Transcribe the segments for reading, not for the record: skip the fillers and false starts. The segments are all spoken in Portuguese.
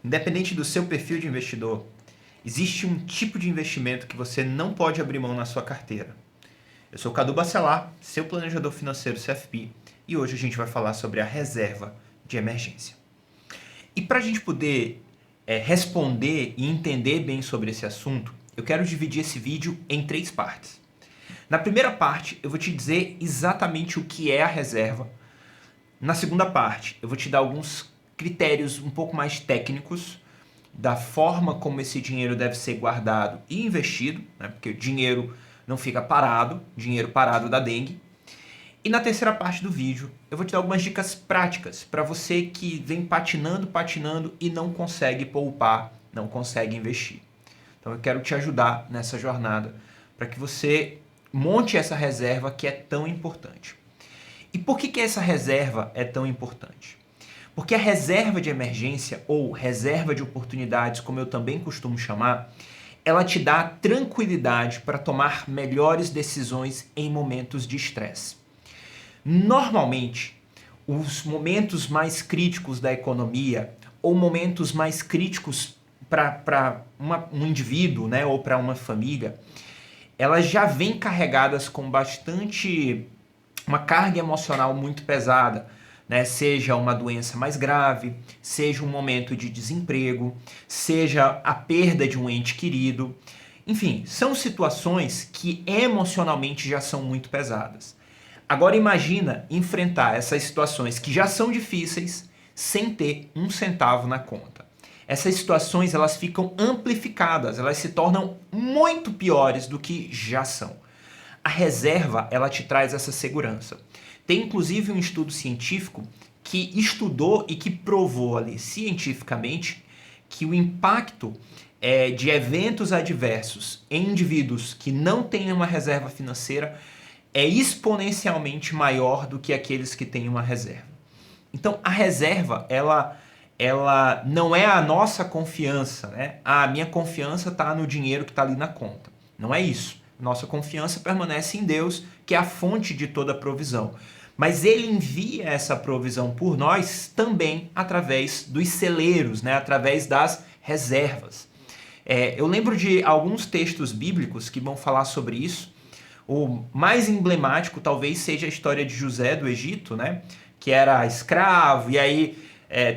Independente do seu perfil de investidor, existe um tipo de investimento que você não pode abrir mão na sua carteira. Eu sou o Cadu Bacelar, seu planejador financeiro CFP, e hoje a gente vai falar sobre a reserva de emergência. E para a gente poder responder e entender bem sobre esse assunto, eu quero dividir esse vídeo em 3 partes. Na primeira parte, eu vou te dizer exatamente o que é a reserva. Na segunda parte, eu vou te dar alguns critérios um pouco mais técnicos da forma como esse dinheiro deve ser guardado e investido, né? Porque o dinheiro não fica parado, dinheiro parado dá dengue. E na terceira parte do vídeo, eu vou te dar algumas dicas práticas para você que vem patinando e não consegue poupar, não consegue investir. Então eu quero te ajudar nessa jornada para que você monte essa reserva que é tão importante. E por que essa reserva é tão importante? Porque a reserva de emergência, ou reserva de oportunidades, como eu também costumo chamar, ela te dá tranquilidade para tomar melhores decisões em momentos de estresse. Normalmente, os momentos mais críticos da economia, ou momentos mais críticos para um indivíduo, né, ou para uma família, elas já vêm carregadas com uma carga emocional muito pesada, né? Seja uma doença mais grave, seja um momento de desemprego, seja a perda de um ente querido. Enfim, são situações que emocionalmente já são muito pesadas. Agora imagina enfrentar essas situações que já são difíceis sem ter um centavo na conta. Essas situações elas ficam amplificadas, elas se tornam muito piores do que já são. A reserva, ela te traz essa segurança. Tem inclusive um estudo científico que estudou e que provou ali cientificamente que o impacto de eventos adversos em indivíduos que não têm uma reserva financeira é exponencialmente maior do que aqueles que têm uma reserva. Então, a reserva, ela não é a nossa confiança, né? A minha confiança está no dinheiro que está ali na conta. Não é isso. Nossa confiança permanece em Deus, que é a fonte de toda provisão. Mas Ele envia essa provisão por nós também através dos celeiros, né? Através das reservas. Eu lembro de alguns textos bíblicos que vão falar sobre isso. O mais emblemático talvez seja a história de José do Egito, né? Que era escravo, e aí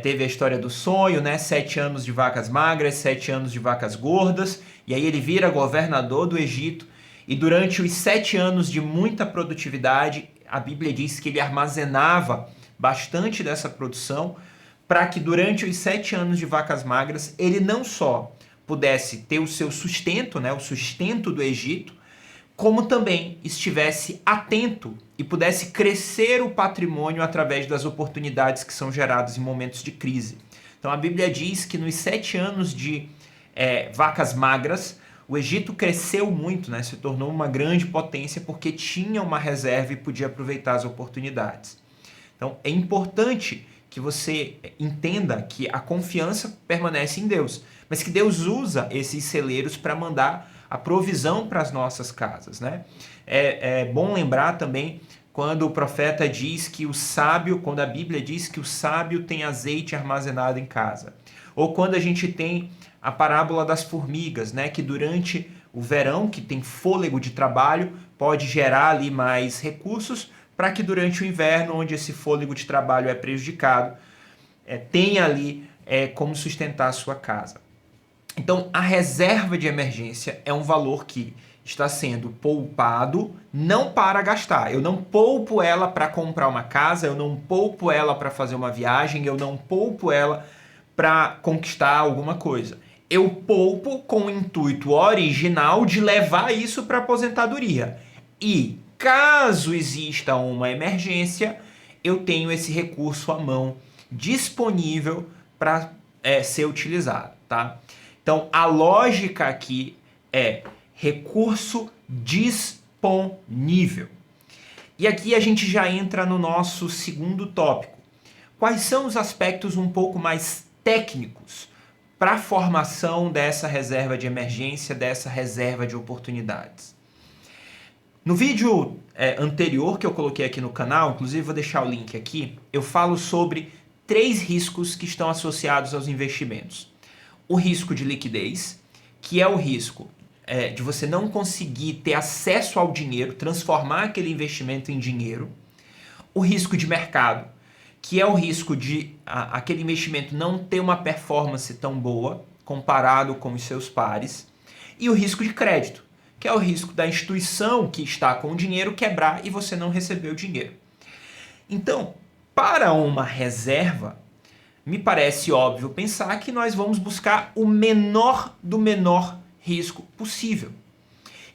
teve a história do sonho, né? 7 anos de vacas magras, 7 anos de vacas gordas, e aí ele vira governador do Egito, e durante os 7 anos de muita produtividade, a Bíblia diz que ele armazenava bastante dessa produção, para que durante os 7 anos de vacas magras, ele não só pudesse ter o seu sustento, né? O sustento do Egito, como também estivesse atento e pudesse crescer o patrimônio através das oportunidades que são geradas em momentos de crise. Então a Bíblia diz que nos 7 anos de vacas magras, o Egito cresceu muito, né? Se tornou uma grande potência porque tinha uma reserva e podia aproveitar as oportunidades. Então é importante que você entenda que a confiança permanece em Deus, mas que Deus usa esses celeiros para mandar a provisão para as nossas casas, né? É bom lembrar também quando o profeta diz que o sábio, quando a Bíblia diz que o sábio tem azeite armazenado em casa. Ou quando a gente tem a parábola das formigas, né? Que durante o verão, que tem fôlego de trabalho, pode gerar ali mais recursos para que durante o inverno, onde esse fôlego de trabalho é prejudicado, tenha ali como sustentar a sua casa. Então, a reserva de emergência é um valor que está sendo poupado não para gastar. Eu não poupo ela para comprar uma casa, eu não poupo ela para fazer uma viagem, eu não poupo ela para conquistar alguma coisa. Eu poupo com o intuito original de levar isso para a aposentadoria. E, caso exista uma emergência, eu tenho esse recurso à mão disponível para ser utilizado, tá? Então, a lógica aqui é recurso disponível. E aqui a gente já entra no nosso segundo tópico. Quais são os aspectos um pouco mais técnicos para a formação dessa reserva de emergência, dessa reserva de oportunidades? No vídeo anterior que eu coloquei aqui no canal, inclusive vou deixar o link aqui, eu falo sobre 3 riscos que estão associados aos investimentos. o risco de liquidez, que é o risco de você não conseguir ter acesso ao dinheiro, transformar aquele investimento em dinheiro. O risco de mercado, que é o risco de aquele investimento não ter uma performance tão boa comparado com os seus pares. E o risco de crédito, que é o risco da instituição que está com o dinheiro quebrar e você não receber o dinheiro. Então, para uma reserva, me parece óbvio pensar que nós vamos buscar o menor do menor risco possível.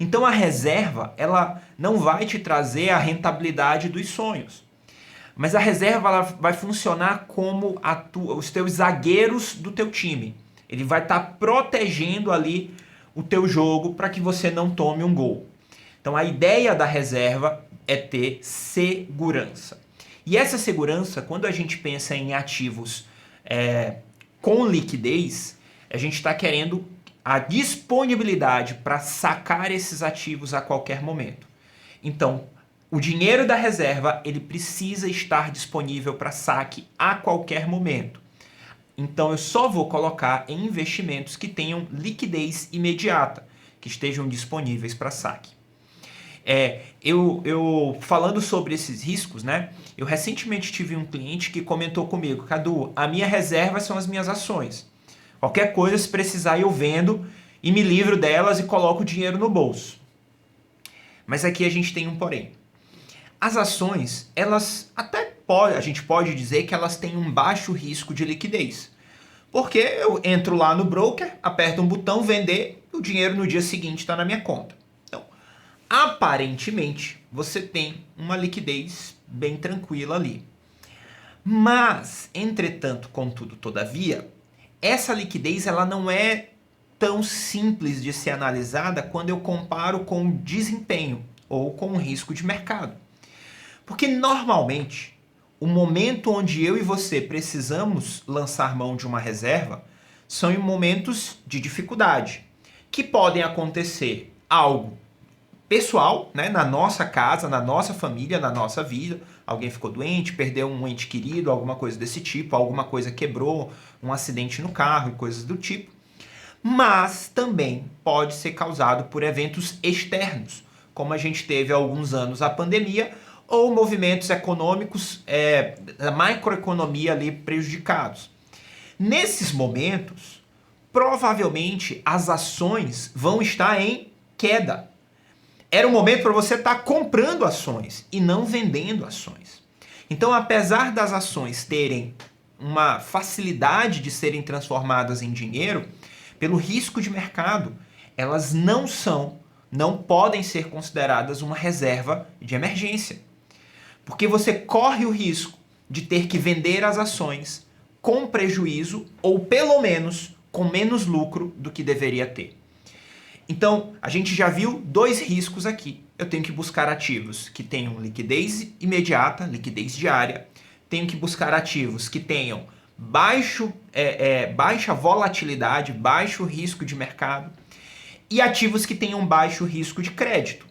Então a reserva, ela não vai te trazer a rentabilidade dos sonhos. Mas a reserva ela vai funcionar como os teus zagueiros do teu time. Ele vai estar protegendo ali o teu jogo para que você não tome um gol. Então a ideia da reserva é ter segurança. E essa segurança, quando a gente pensa em ativos com liquidez, a gente está querendo a disponibilidade para sacar esses ativos a qualquer momento. Então, o dinheiro da reserva ele precisa estar disponível para saque a qualquer momento. Então, eu só vou colocar em investimentos que tenham liquidez imediata, que estejam disponíveis para saque. Eu falando sobre esses riscos, né? Eu recentemente tive um cliente que comentou comigo: Cadu, a minha reserva são as minhas ações. Qualquer coisa, se precisar, eu vendo e me livro delas e coloco o dinheiro no bolso. Mas aqui a gente tem um porém. As ações, elas a gente pode dizer que elas têm um baixo risco de liquidez. Porque eu entro lá no broker, aperto um botão, vender, o dinheiro no dia seguinte está na minha conta. Então, aparentemente, você tem uma liquidez bem tranquila ali. Mas, entretanto, contudo, todavia, essa liquidez ela não é tão simples de ser analisada quando eu comparo com o desempenho ou com o risco de mercado. Porque normalmente, o momento onde eu e você precisamos lançar mão de uma reserva são em momentos de dificuldade, que podem acontecer algo pessoal, né, na nossa casa, na nossa família, na nossa vida. Alguém ficou doente, perdeu um ente querido, alguma coisa desse tipo, alguma coisa quebrou, um acidente no carro e coisas do tipo. Mas também pode ser causado por eventos externos, como a gente teve há alguns anos a pandemia, ou movimentos econômicos da macroeconomia ali prejudicados. Nesses momentos, provavelmente as ações vão estar em queda. Era um momento para você estar comprando ações e não vendendo ações. Então, apesar das ações terem uma facilidade de serem transformadas em dinheiro, pelo risco de mercado, elas não podem ser consideradas uma reserva de emergência. Porque você corre o risco de ter que vender as ações com prejuízo ou pelo menos com menos lucro do que deveria ter. Então, a gente já viu dois riscos aqui. Eu tenho que buscar ativos que tenham liquidez imediata, liquidez diária. Tenho que buscar ativos que tenham baixa volatilidade, baixo risco de mercado. E ativos que tenham baixo risco de crédito.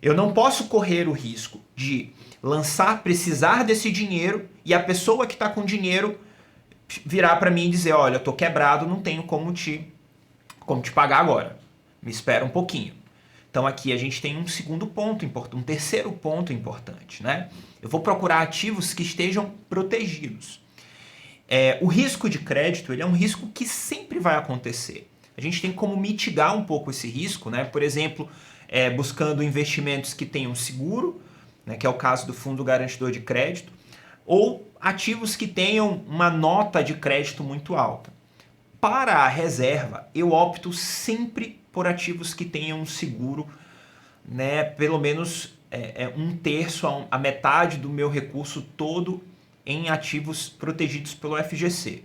Eu não posso correr o risco de precisar desse dinheiro e a pessoa que está com dinheiro virar para mim e dizer: olha, eu estou quebrado, não tenho como te pagar agora. Me espera um pouquinho. Então aqui a gente tem um segundo ponto importante, um terceiro ponto importante, né? Eu vou procurar ativos que estejam protegidos. O risco de crédito ele é um risco que sempre vai acontecer. A gente tem como mitigar um pouco esse risco, né? Por exemplo, buscando investimentos que tenham seguro, né? Que é o caso do fundo garantidor de crédito, ou ativos que tenham uma nota de crédito muito alta. Para a reserva, eu opto sempre por ativos que tenham um seguro, né, pelo menos um terço a metade do meu recurso todo em ativos protegidos pelo FGC.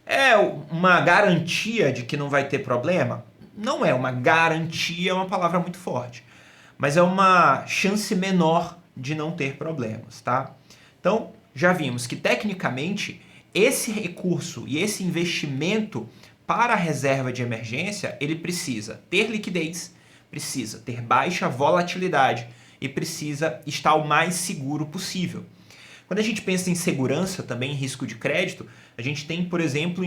É uma garantia de que não vai ter problema? Não é uma garantia, é uma palavra muito forte, mas é uma chance menor de não ter problemas, tá? Então, já vimos que tecnicamente esse recurso e esse investimento para a reserva de emergência, ele precisa ter liquidez, precisa ter baixa volatilidade e precisa estar o mais seguro possível. Quando a gente pensa em segurança, também em risco de crédito, a gente tem, por exemplo,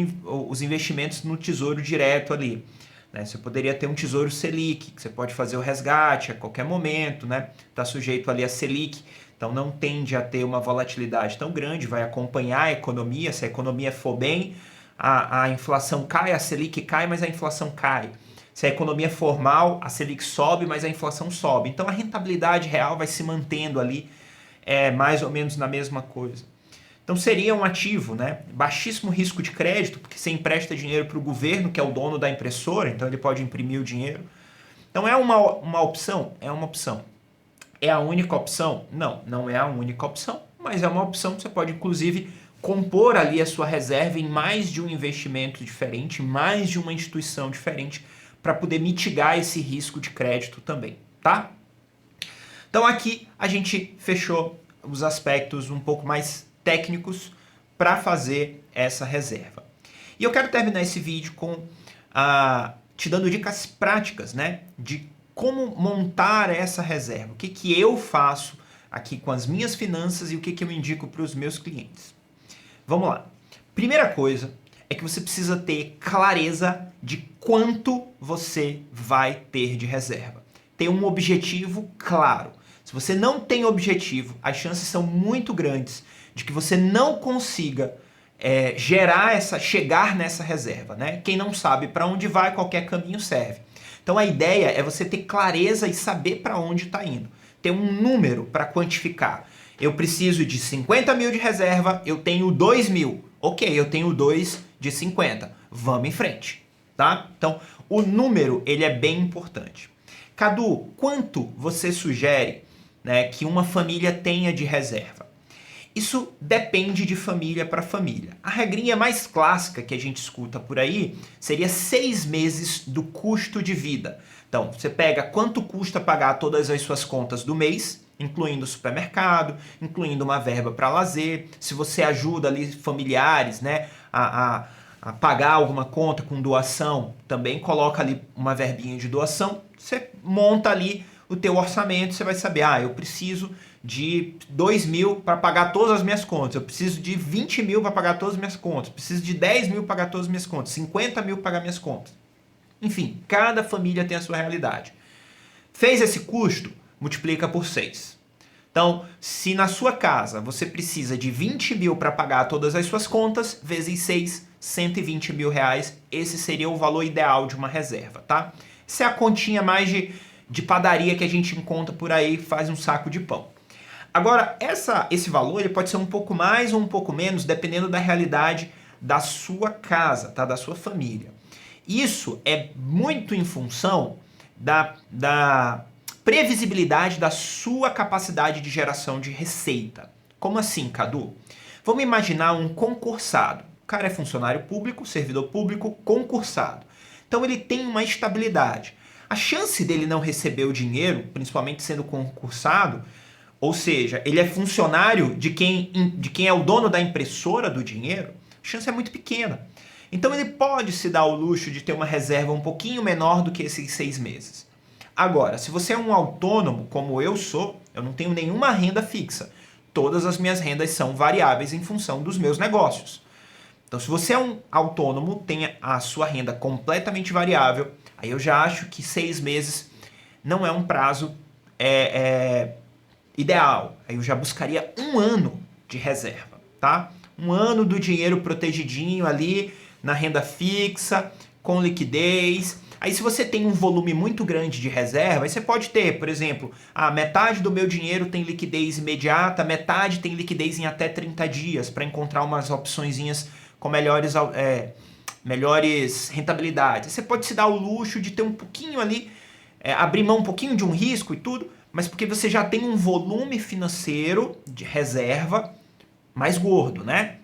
os investimentos no Tesouro Direto ali. Né? Você poderia ter um Tesouro Selic, que você pode fazer o resgate a qualquer momento, né? Está sujeito ali a Selic, então não tende a ter uma volatilidade tão grande, vai acompanhar a economia. Se a economia for bem, a inflação cai, a Selic cai, mas a inflação cai. Se a economia for mal, a Selic sobe, mas a inflação sobe. Então a rentabilidade real vai se mantendo ali mais ou menos na mesma coisa. Então seria um ativo, né? Baixíssimo risco de crédito, porque você empresta dinheiro para o governo, que é o dono da impressora, então ele pode imprimir o dinheiro. Então é uma opção? É uma opção. É a única opção? Não, não é a única opção, mas é uma opção que você pode, inclusive, compor ali a sua reserva em mais de um investimento diferente, mais de uma instituição diferente, para poder mitigar esse risco de crédito também, tá? Então aqui a gente fechou os aspectos um pouco mais técnicos para fazer essa reserva. E eu quero terminar esse vídeo com te dando dicas práticas, né, de como montar essa reserva. O que eu faço aqui com as minhas finanças e o que eu indico para os meus clientes. Vamos lá. Primeira coisa é que você precisa ter clareza de quanto você vai ter de reserva. Ter um objetivo claro. Se você não tem objetivo, as chances são muito grandes de que você não consiga chegar nessa reserva, né? Quem não sabe para onde vai, qualquer caminho serve. Então a ideia é você ter clareza e saber para onde está indo. Ter um número para quantificar. Eu preciso de 50 mil de reserva, eu tenho 2 mil. Ok, eu tenho 2 de 50. Vamos em frente, tá? Então o número ele é bem importante. Cadu, quanto você sugere, né, que uma família tenha de reserva? Isso depende de família para família. A regrinha mais clássica que a gente escuta por aí seria 6 meses do custo de vida. Então, você pega quanto custa pagar todas as suas contas do mês, incluindo o supermercado, incluindo uma verba para lazer. Se você ajuda ali familiares, né, a pagar alguma conta com doação, também coloca ali uma verbinha de doação. Você monta ali o teu orçamento, você vai saber, eu preciso de 2 mil para pagar todas as minhas contas, eu preciso de 20 mil para pagar todas as minhas contas, preciso de 10 mil para pagar todas as minhas contas, 50 mil para pagar minhas contas. Enfim, cada família tem a sua realidade. Fez esse custo? Multiplica por 6. Então, se na sua casa você precisa de 20 mil para pagar todas as suas contas, vezes 6, 120 mil reais, esse seria o valor ideal de uma reserva, tá? Essa é a continha mais de padaria que a gente encontra por aí, faz um saco de pão. Agora, esse valor ele pode ser um pouco mais ou um pouco menos, dependendo da realidade da sua casa, tá? Da sua família. Isso é muito em função da previsibilidade da sua capacidade de geração de receita. Como assim, Cadu? Vamos imaginar um concursado. O cara é funcionário público, servidor público, concursado. Então ele tem uma estabilidade. A chance dele não receber o dinheiro, principalmente sendo concursado, ou seja, ele é funcionário de quem é o dono da impressora do dinheiro, a chance é muito pequena. Então ele pode se dar o luxo de ter uma reserva um pouquinho menor do que esses 6 meses. Agora, se você é um autônomo, como eu sou, eu não tenho nenhuma renda fixa. Todas as minhas rendas são variáveis em função dos meus negócios. Então, se você é um autônomo, tem a sua renda completamente variável, aí eu já acho que 6 meses não é um prazo ideal. Aí eu já buscaria 1 ano de reserva, tá? 1 ano do dinheiro protegidinho ali na renda fixa, com liquidez. Aí se você tem um volume muito grande de reserva, aí você pode ter, por exemplo, metade do meu dinheiro tem liquidez imediata, metade tem liquidez em até 30 dias, para encontrar umas opçõezinhas com melhores rentabilidades. Você pode se dar o luxo de ter um pouquinho ali, abrir mão um pouquinho de um risco e tudo, mas porque você já tem um volume financeiro de reserva mais gordo, né?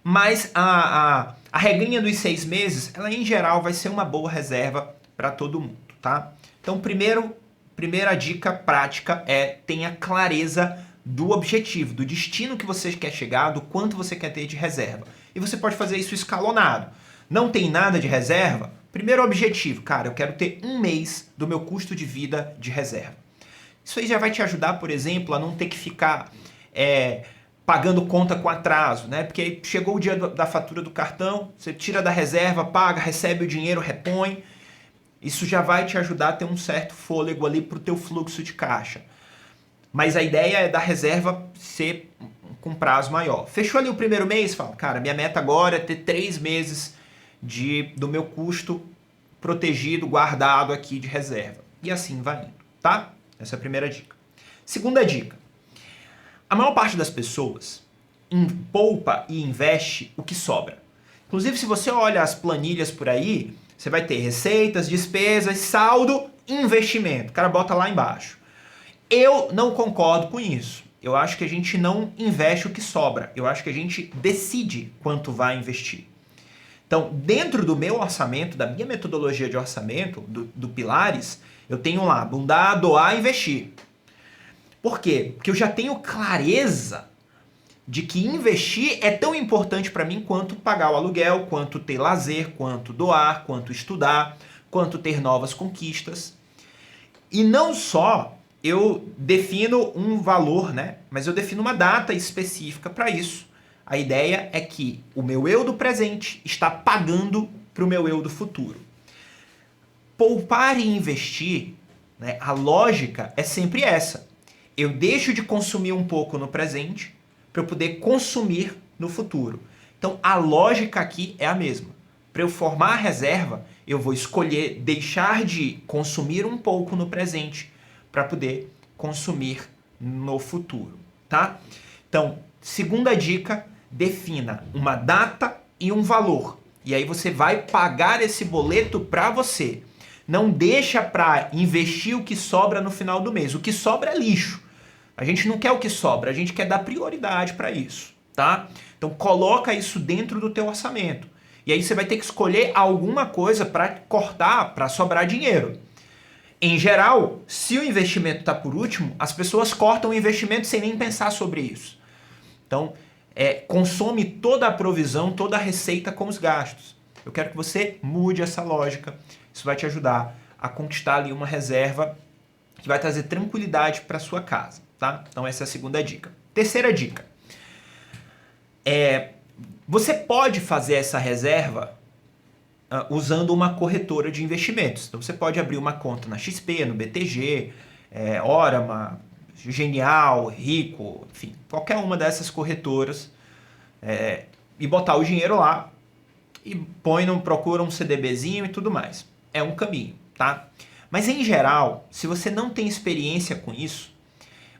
Mas a regrinha dos 6 meses, ela em geral vai ser uma boa reserva para todo mundo, tá? Então, primeira dica prática é tenha clareza do objetivo, do destino que você quer chegar, do quanto você quer ter de reserva. E você pode fazer isso escalonado. Não tem nada de reserva? Primeiro objetivo, cara, eu quero ter 1 mês do meu custo de vida de reserva. Isso aí já vai te ajudar, por exemplo, a não ter que ficar pagando conta com atraso, né? Porque aí chegou o dia da fatura do cartão, você tira da reserva, paga, recebe o dinheiro, repõe. Isso já vai te ajudar a ter um certo fôlego ali para o teu fluxo de caixa. Mas a ideia é da reserva ser com prazo maior. Fechou ali o primeiro mês, fala, cara, minha meta agora é ter 3 meses do meu custo protegido, guardado aqui de reserva. E assim vai indo, tá? Essa é a primeira dica. Segunda dica. A maior parte das pessoas poupa e investe o que sobra. Inclusive, se você olha as planilhas por aí, você vai ter receitas, despesas, saldo, investimento. O cara bota lá embaixo. Eu não concordo com isso. Eu acho que a gente não investe o que sobra. Eu acho que a gente decide quanto vai investir. Então, dentro do meu orçamento, da minha metodologia de orçamento, do Pilares, eu tenho lá, bundar, doar, investir. Por quê? Porque eu já tenho clareza de que investir é tão importante para mim quanto pagar o aluguel, quanto ter lazer, quanto doar, quanto estudar, quanto ter novas conquistas. E não só eu defino um valor, né? Mas eu defino uma data específica para isso. A ideia é que o meu eu do presente está pagando para o meu eu do futuro. Poupar e investir, né? A lógica é sempre essa. Eu deixo de consumir um pouco no presente para eu poder consumir no futuro. Então a lógica aqui é a mesma. Para eu formar a reserva, eu vou escolher deixar de consumir um pouco no presente para poder consumir no futuro, tá? Então, segunda dica, defina uma data e um valor. E aí você vai pagar esse boleto para você. Não deixa para investir o que sobra no final do mês. O que sobra é lixo. A gente não quer o que sobra, a gente quer dar prioridade para isso, tá? Então coloca isso dentro do teu orçamento. E aí você vai ter que escolher alguma coisa para cortar, para sobrar dinheiro. Em geral, se o investimento está por último, as pessoas cortam o investimento sem nem pensar sobre isso. Então, consome toda a provisão, toda a receita com os gastos. Eu quero que você mude essa lógica. Isso vai te ajudar a conquistar ali uma reserva que vai trazer tranquilidade para sua casa, tá? Então essa é a segunda dica. Terceira dica. Você pode fazer essa reserva usando uma corretora de investimentos. Então você pode abrir uma conta na XP, no BTG, Orama, Genial, Rico, enfim, qualquer uma dessas corretoras e botar o dinheiro lá e procura um CDBzinho e tudo mais. É um caminho, tá? Mas em geral, se você não tem experiência com isso,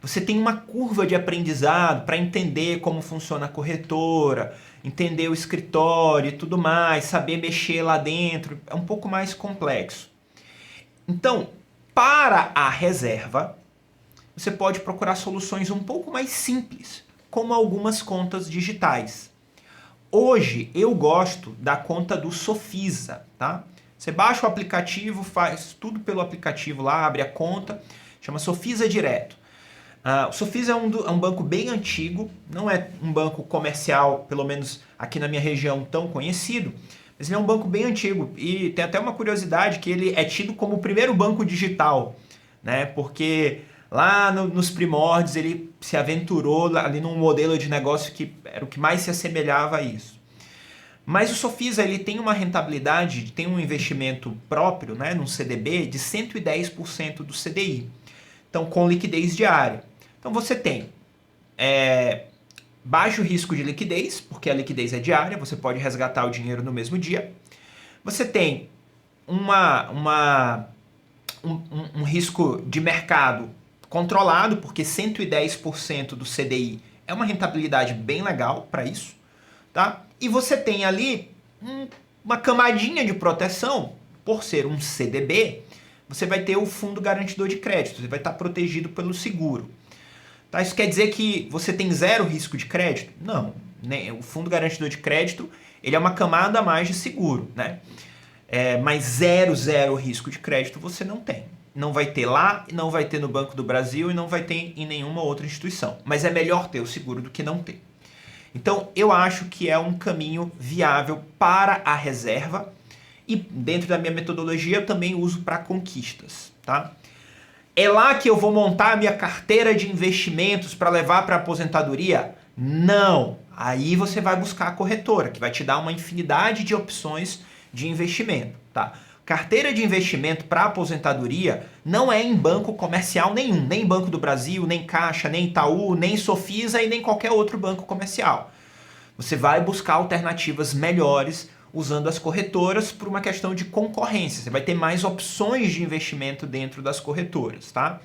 você tem uma curva de aprendizado para entender como funciona a corretora, entender o escritório e tudo mais, saber mexer lá dentro, é um pouco mais complexo. Então, para a reserva, você pode procurar soluções um pouco mais simples, como algumas contas digitais. Hoje eu gosto da conta do Sofisa, tá? Você baixa o aplicativo, faz tudo pelo aplicativo lá, abre a conta, chama Sofisa Direto. O Sofisa é um banco bem antigo, não é um banco comercial, pelo menos aqui na minha região, tão conhecido, mas ele é um banco bem antigo e tem até uma curiosidade que ele é tido como o primeiro banco digital, né? Porque lá nos primórdios ele se aventurou ali num modelo de negócio que era o que mais se assemelhava a isso. Mas o Sofisa ele tem uma rentabilidade, tem um investimento próprio, né, num CDB de 110% do CDI. Então, com liquidez diária. Então, você tem baixo risco de liquidez, porque a liquidez é diária, você pode resgatar o dinheiro no mesmo dia. Você tem um risco de mercado controlado, porque 110% do CDI é uma rentabilidade bem legal para isso, tá? E você tem ali uma camadinha de proteção, por ser um CDB, você vai ter o fundo garantidor de crédito, você vai estar protegido pelo seguro. Tá? Isso quer dizer que você tem zero risco de crédito? Não. Né? O fundo garantidor de crédito ele é uma camada a mais de seguro, né? Mas zero risco de crédito você não tem. Não vai ter lá, não vai ter no Banco do Brasil e não vai ter em nenhuma outra instituição. Mas é melhor ter o seguro do que não ter. Então, eu acho que é um caminho viável para a reserva e dentro da minha metodologia eu também uso para conquistas, tá? É lá que eu vou montar a minha carteira de investimentos para levar para a aposentadoria? Não. Aí você vai buscar a corretora, que vai te dar uma infinidade de opções de investimento, tá? Carteira de investimento para aposentadoria não é em banco comercial nenhum, nem Banco do Brasil, nem Caixa, nem Itaú, nem Sofisa e nem qualquer outro banco comercial. Você vai buscar alternativas melhores usando as corretoras por uma questão de concorrência. Você vai ter mais opções de investimento dentro das corretoras, tá?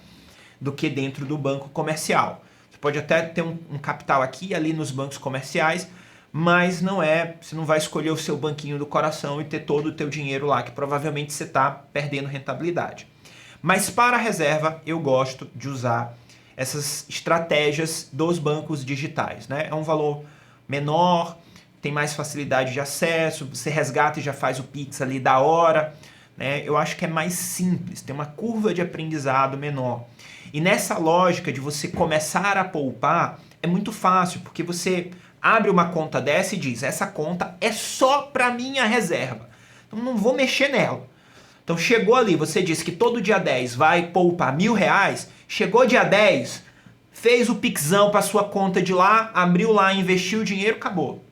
Do que dentro do banco comercial. Você pode até ter um capital aqui e ali nos bancos comerciais, mas você não vai escolher o seu banquinho do coração e ter todo o teu dinheiro lá, que provavelmente você está perdendo rentabilidade. Mas para a reserva, eu gosto de usar essas estratégias dos bancos digitais, né? É um valor menor, tem mais facilidade de acesso, você resgata e já faz o Pix ali da hora, né? Eu acho que é mais simples, tem uma curva de aprendizado menor. E nessa lógica de você começar a poupar, é muito fácil, porque você abre uma conta dessa e diz, essa conta é só para minha reserva, então não vou mexer nela. Então chegou ali, você disse que todo dia 10 vai poupar R$1.000, chegou dia 10, fez o pixão para sua conta de lá, abriu lá, investiu o dinheiro, acabou.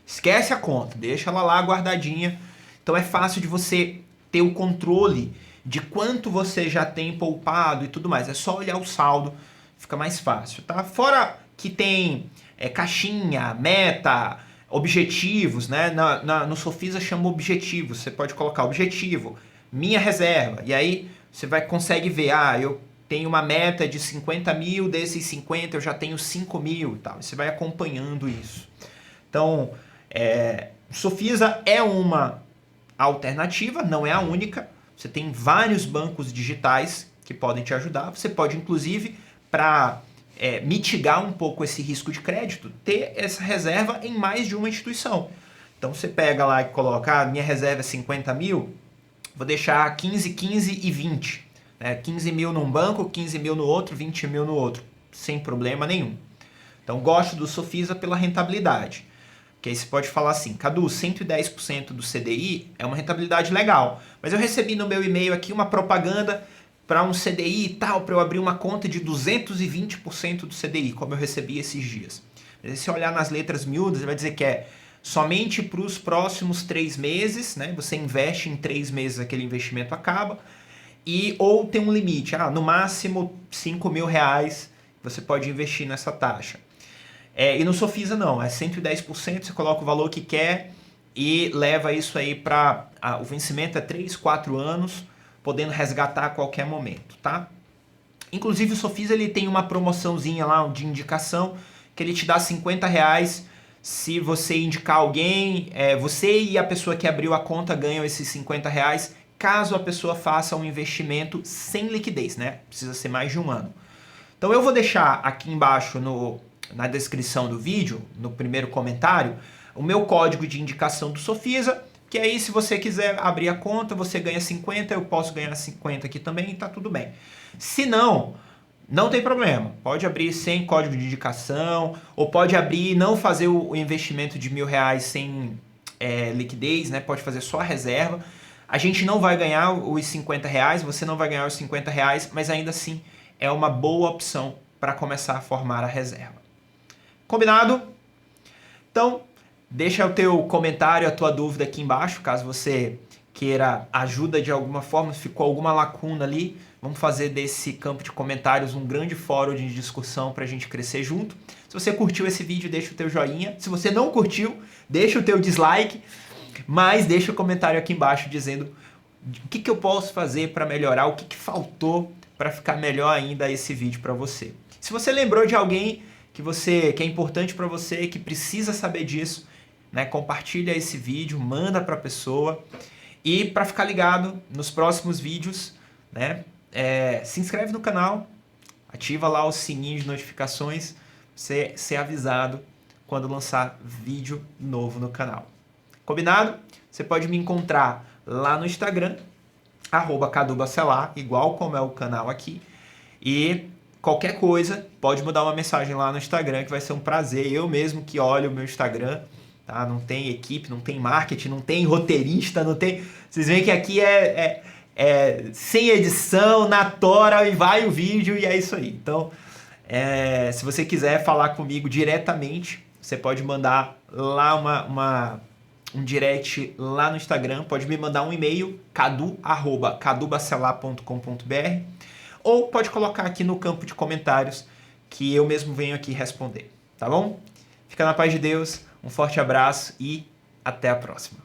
Esquece a conta, deixa ela lá guardadinha. Então é fácil de você ter o controle de quanto você já tem poupado e tudo mais. É só olhar o saldo, fica mais fácil, tá? Fora que tem caixinha, meta, objetivos, né? No Sofisa chama objetivos. Você pode colocar objetivo, minha reserva. E aí você consegue ver, eu tenho uma meta de 50 mil, desses 50 eu já tenho 5 mil e tal. Você vai acompanhando isso. Então, o Sofisa é uma alternativa, não é a única. Você tem vários bancos digitais que podem te ajudar. Você pode, inclusive, para mitigar um pouco esse risco de crédito, ter essa reserva em mais de uma instituição. Então, você pega lá e coloca, minha reserva é 50 mil, vou deixar 15, 15 e 20. 15 mil num banco, 15 mil no outro, 20 mil no outro, sem problema nenhum. Então, gosto do Sofisa pela rentabilidade. Que aí você pode falar assim, Cadu, 110% do CDI é uma rentabilidade legal, mas eu recebi no meu e-mail aqui uma propaganda para um CDI e tal, para eu abrir uma conta de 220% do CDI, como eu recebi esses dias. Mas se você olhar nas letras miúdas, ele vai dizer que é somente para os próximos 3 meses, né? Você investe em 3 meses, aquele investimento acaba, ou tem um limite, no máximo R$5.000 você pode investir nessa taxa. E no Sofisa não, é 110%, você coloca o valor que quer e leva isso aí para... o vencimento é 3, 4 anos, podendo resgatar a qualquer momento, tá? Inclusive o Sofisa ele tem uma promoçãozinha lá de indicação, que ele te dá R$50 se você indicar alguém, você e a pessoa que abriu a conta ganham esses R$50, caso a pessoa faça um investimento sem liquidez, né? Precisa ser mais de 1 ano. Então eu vou deixar aqui embaixo na descrição do vídeo, no primeiro comentário, o meu código de indicação do Sofisa, que aí se você quiser abrir a conta, você ganha 50, eu posso ganhar 50 aqui também e tá tudo bem. Se não, não tem problema, pode abrir sem código de indicação, ou pode abrir e não fazer o investimento de R$1.000 sem liquidez, né? Pode fazer só a reserva. A gente não vai ganhar os R$50, você não vai ganhar os R$50, mas ainda assim é uma boa opção para começar a formar a reserva. Combinado? Então, deixa o teu comentário, a tua dúvida aqui embaixo, caso você queira ajuda de alguma forma, se ficou alguma lacuna ali, vamos fazer desse campo de comentários um grande fórum de discussão para a gente crescer junto. Se você curtiu esse vídeo, deixa o teu joinha. Se você não curtiu, deixa o teu dislike, mas deixa o comentário aqui embaixo dizendo o que eu posso fazer para melhorar, o que faltou para ficar melhor ainda esse vídeo para você. Se você lembrou de alguém que é importante para você, que precisa saber disso, né? Compartilha esse vídeo, manda para a pessoa. E para ficar ligado nos próximos vídeos, né? Se inscreve no canal, ativa lá o sininho de notificações, para você ser avisado quando lançar vídeo novo no canal. Combinado? Você pode me encontrar lá no Instagram, @CaduBacelar, igual como é o canal aqui. E qualquer coisa, pode mandar uma mensagem lá no Instagram, que vai ser um prazer. Eu mesmo que olho o meu Instagram, tá? Não tem equipe, não tem marketing, não tem roteirista, não tem... Vocês veem que aqui sem edição, na tora, e vai o vídeo, e é isso aí. Então, Se você quiser falar comigo diretamente, você pode mandar lá um direct lá no Instagram, pode me mandar um e-mail, cadubacelar.com.br, ou pode colocar aqui no campo de comentários que eu mesmo venho aqui responder, tá bom? Fica na paz de Deus, um forte abraço e até a próxima.